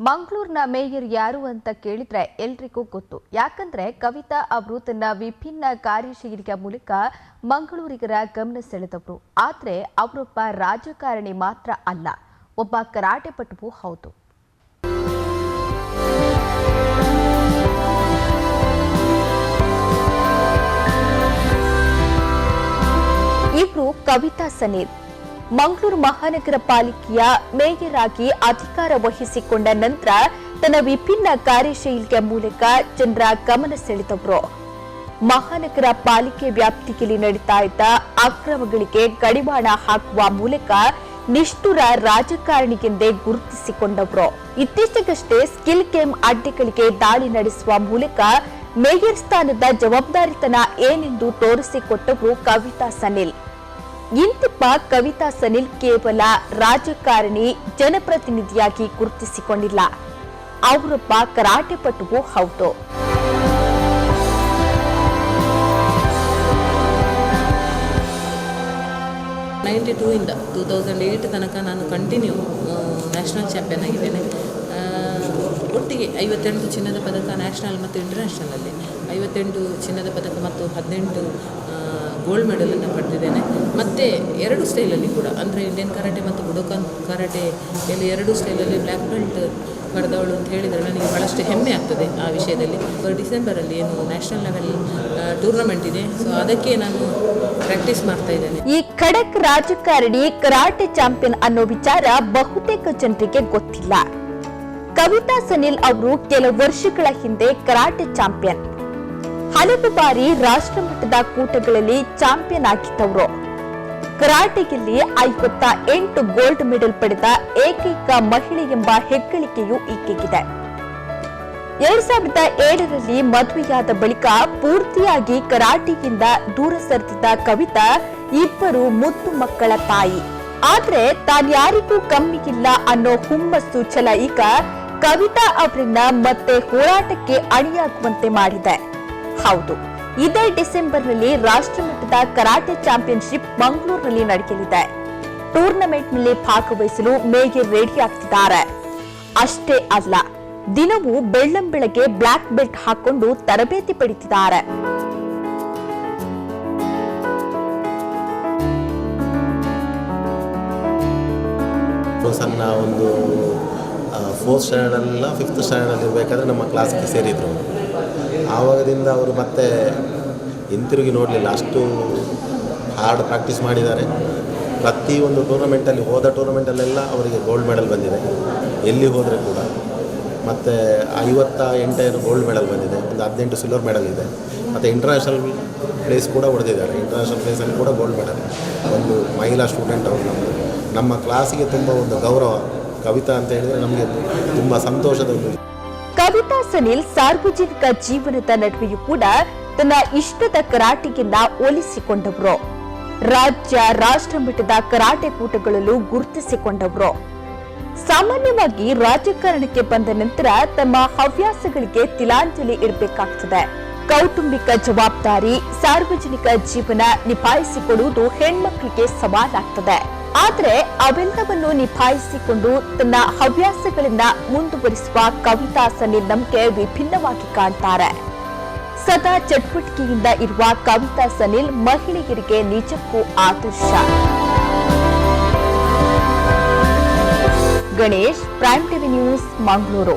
ಮಂಗಳೂರಿನ ಮೇಯರ್ ಯಾರು ಅಂತ ಕೇಳಿದ್ರೆ ಎಲ್ರಿಗೂ ಗೊತ್ತು. ಯಾಕಂದ್ರೆ ಕವಿತಾ ಅವರು ತನ್ನ ವಿಭಿನ್ನ ಕಾರ್ಯಶೈಲಿಯ ಮೂಲಕ ಮಂಗಳೂರಿಗರ ಗಮನ ಸೆಳೆದವರು. ಆದ್ರೆ ಅವರೊಬ್ಬ ರಾಜಕಾರಣಿ ಮಾತ್ರ ಅಲ್ಲ, ಒಬ್ಬ ಕರಾಟೆ ಪಟುವೂ ಹೌದು. ಇವರು ಕವಿತಾ ಸನಿಲ್. ಮಂಗಳೂರು ಮಹಾನಗರ ಪಾಲಿಕೆಯ ಮೇಯರ್ ಆಗಿ ಅಧಿಕಾರ ವಹಿಸಿಕೊಂಡ ನಂತರ ತನ್ನ ವಿಭಿನ್ನ ಕಾರ್ಯಶೈಲಿಯ ಮೂಲಕ ಜನರ ಗಮನ ಸೆಳೆದವರು. ಮಹಾನಗರ ಪಾಲಿಕೆ ವ್ಯಾಪ್ತಿಯಲ್ಲಿ ನಡೀತಾ ಇದ್ದ ಅಕ್ರಮಗಳಿಗೆ ಕಡಿವಾಣ ಹಾಕುವ ಮೂಲಕ ನಿಷ್ಠುರ ರಾಜಕಾರಣಿಗೆಂದೇ ಗುರುತಿಸಿಕೊಂಡವರು. ಇತ್ತೀಚೆಗಷ್ಟೇ ಸ್ಕಿಲ್ ಗೇಮ್ ಅಡ್ಡೆಗಳಿಗೆ ದಾಳಿ ನಡೆಸುವ ಮೂಲಕ ಮೇಯರ್ ಸ್ಥಾನದ ಜವಾಬ್ದಾರಿತನ ಏನೆಂದು ತೋರಿಸಿಕೊಟ್ಟವರು ಕವಿತಾ ಸನಿಲ್. ಇಂತಿಪ್ಪ ಕವಿತಾ ಸನಿಲ್ ಕೇವಲ ರಾಜಕಾರಣಿ, ಜನಪ್ರತಿನಿಧಿಯಾಗಿ ಗುರುತಿಸಿಕೊಂಡಿಲ್ಲ, ಅವರೊಬ್ಬ ಕರಾಟೆ ಪಟುವೂ ಹೌದು. ಇಂದ 2008 ತನಕ ನಾನು ಕಂಟಿನ್ಯೂ ನ್ಯಾಷನಲ್ ಚಾಂಪಿಯನ್ ಆಗಿದ್ದೇನೆ. ಒಟ್ಟಿಗೆ 58 ಚಿನ್ನದ ಪದಕ ನ್ಯಾಷನಲ್ ಮತ್ತು ಇಂಟರ್ನ್ಯಾಷನಲಲ್ಲಿ 58 ಚಿನ್ನದ ಪದಕ ಮತ್ತು 18 ಗೋಲ್ಡ್ ಮೆಡಲನ್ನು ಪಡೆದಿದ್ದೇನೆ. ಮತ್ತು 2 ಸ್ಟೈಲಲ್ಲಿ ಕೂಡ, ಅಂದರೆ ಇಂಡಿಯನ್ ಕರಾಟೆ ಮತ್ತು ಬುಡೋಕಾನ್ ಕರಾಟೆ ಇಲ್ಲಿ 2 ಸ್ಟೈಲಲ್ಲಿ ಬ್ಲ್ಯಾಕ್ ಬೆಲ್ಟ್ ಪಡೆದವಳು ಅಂತ ಹೇಳಿದರೆ ನನಗೆ ಭಾಳಷ್ಟು ಹೆಮ್ಮೆ ಆಗ್ತದೆ ಆ ವಿಷಯದಲ್ಲಿ. ಡಿಸೆಂಬರಲ್ಲಿ ಏನು ನ್ಯಾಷನಲ್ ಲೆವೆಲ್ ಟೂರ್ನಮೆಂಟ್ ಇದೆ, ಸೊ ಅದಕ್ಕೆ ನಾನು ಪ್ರಾಕ್ಟೀಸ್ ಮಾಡ್ತಾ ಇದ್ದೇನೆ. ಈ ಖಡಕ್ ರಾಜಕಾರಣಿ ಕರಾಟೆ ಚಾಂಪಿಯನ್ ಅನ್ನೋ ವಿಚಾರ ಬಹುತೇಕ ಜನರಿಗೆ ಗೊತ್ತಿಲ್ಲ. ಕವಿತಾ ಸನಿಲ್ ಅವರು ಕೆಲ ವರ್ಷಗಳ ಹಿಂದೆ ಕರಾಟೆ ಚಾಂಪಿಯನ್, ಹಲವು ಬಾರಿ ರಾಷ್ಟ್ರಮಟ್ಟದ ಕೂಟಗಳಲ್ಲಿ ಚಾಂಪಿಯನ್ ಆಗಿದ್ದವರು. ಕರಾಟೆಯಲ್ಲಿ 58 ಗೋಲ್ಡ್ ಮೆಡಲ್ ಪಡೆದ ಏಕೈಕ ಮಹಿಳೆ ಎಂಬ ಹೆಗ್ಗಳಿಕೆಯೂ ಈಕೆಗಿದೆ. 2007ರಲ್ಲಿ ಮದುವೆಯಾದ ಬಳಿಕ ಪೂರ್ತಿಯಾಗಿ ಕರಾಟೆಯಿಂದ ದೂರ ಸರಿದಿದ್ದ ಕವಿತಾ 2 ಮುದ್ದು ಮಕ್ಕಳ ತಾಯಿ. ಆದ್ರೆ ತಾನ್ಯಾರಿಗೂ ಕಮ್ಮಿ ಇಲ್ಲ ಅನ್ನೋ ಹುಮ್ಮಸ್ಸು ಛಲ ಈಗ ಕವಿತಾ ಅವರನ್ನ ಮತ್ತೆ ಹೋರಾಟಕ್ಕೆ ಅಣಿಯಾಗುವಂತೆ ಮಾಡಿದೆ. ಹೌದು, ಇದೇ ಡಿಸೆಂಬರ್ನಲ್ಲಿ ರಾಷ್ಟ್ರಮಟ್ಟದ ಕರಾಟೆ ಚಾಂಪಿಯನ್ಶಿಪ್ ಮಂಗಳೂರಿನಲ್ಲಿ ನಡೆಯಲಿದೆ. ಟೂರ್ನಮೆಂಟ್ನಲ್ಲಿ ಭಾಗವಹಿಸಲು ಮೇಯರ್ ರೆಡಿ ಆಗ್ತಿದ್ದಾರೆ. ಅಷ್ಟೇ ಅಲ್ಲ, ದಿನವೂ ಬೆಳ್ಳಂಬೆಳಗ್ಗೆ ಬ್ಲ್ಯಾಕ್ ಬೆಲ್ಟ್ ಹಾಕೊಂಡು ತರಬೇತಿ ಪಡೆದಿದ್ದಾರೆ. ಸಣ್ಣ ಒಂದು 4th ಸ್ಟ್ಯಾಂಡರ್ಡಲ್ಲ 5th ಸ್ಟ್ಯಾಂಡರ್ಡಲ್ಲಿ ಇರಬೇಕಾದ್ರೆ ನಮ್ಮ ಕ್ಲಾಸ್ಗೆ ಸೇರಿದರು. ಆವಾಗದಿಂದ ಅವರು ಮತ್ತೆ ಹಿಂತಿರುಗಿ ನೋಡಲಿಲ್ಲ, ಅಷ್ಟು ಹಾರ್ಡ್ ಪ್ರಾಕ್ಟೀಸ್ ಮಾಡಿದ್ದಾರೆ. ಪ್ರತಿಯೊಂದು ಟೂರ್ನಮೆಂಟಲ್ಲಿ, ಹೋದ ಟೂರ್ನಮೆಂಟಲ್ಲೆಲ್ಲ ಅವರಿಗೆ ಗೋಲ್ಡ್ ಮೆಡಲ್ ಬಂದಿದೆ, ಎಲ್ಲಿ ಹೋದರೆ ಕೂಡ. ಮತ್ತು 58 ಗೋಲ್ಡ್ ಮೆಡಲ್ ಬಂದಿದೆ, ಒಂದು 18 ಸಿಲ್ವರ್ ಮೆಡಲ್ ಇದೆ. ಮತ್ತು ಇಂಟರ್ನ್ಯಾಷನಲ್ ಪ್ಲೇಸ್ ಕೂಡ ಹೊಡೆದಿದ್ದಾರೆ. ಇಂಟರ್ನ್ಯಾಷನಲ್ ಪ್ಲೇಸಲ್ಲಿ ಕೂಡ ಗೋಲ್ಡ್ ಮೆಡಲ್. ಒಂದು ಮಹಿಳಾ ಸ್ಟೂಡೆಂಟ್ ಅವರು ನಮ್ಮ ಕ್ಲಾಸಿಗೆ ತುಂಬ ಒಂದು ಗೌರವ. ಕವಿತಾ ಅಂತ ಹೇಳಿದರೆ ನಮಗೆ ತುಂಬ ಸಂತೋಷದ ಒಂದು. ಕವಿತಾ ಸನಿಲ್ ಸಾರ್ವಜನಿಕ ಜೀವನದ ನಡುವೆಯೂ ಕೂಡ ತನ್ನ ಇಷ್ಟದ ಕರಾಟೆಯನ್ನ ಒಲಿಸಿಕೊಂಡವರು. ರಾಜ್ಯ, ರಾಷ್ಟ್ರಮಟ್ಟದ ಕರಾಟೆ ಕೂಟಗಳಲ್ಲೂ ಗುರುತಿಸಿಕೊಂಡವರು. ಸಾಮಾನ್ಯವಾಗಿ ರಾಜಕಾರಣಕ್ಕೆ ಬಂದ ನಂತರ ತಮ್ಮ ಹವ್ಯಾಸಗಳಿಗೆ ತಿಲಾಂಜಲಿ ಇಡಬೇಕಾಗ್ತದೆ. ಕೌಟುಂಬಿಕ ಜವಾಬ್ದಾರಿ, ಸಾರ್ವಜನಿಕ ಜೀವನ ನಿಭಾಯಿಸಿಕೊಡುವುದು ಹೆಣ್ಮಕ್ಳಿಗೆ ಸವಾಲಾಗ್ತದೆ. ಆದ್ರೆ ಅವೆಲ್ಲವನ್ನು ನಿಭಾಯಿಸಿಕೊಂಡು ತನ್ನ ಹವ್ಯಾಸಗಳನ್ನ ಮುಂದುವರಿಸುವ ಕವಿತಾ ಸನಿಲ್ ನಮಗೆ ವಿಭಿನ್ನವಾಗಿ ಕಾಣ್ತಾರೆ. ಸದಾ ಚಟುವಟಿಕೆಯಿಂದ ಇರುವ ಕವಿತಾ ಸನಿಲ್ ಮಹಿಳೆಯರಿಗೆ ನಿಜಕ್ಕೂ ಆದರ್ಶ. Ganesh, Prime TV News, Mangaluru.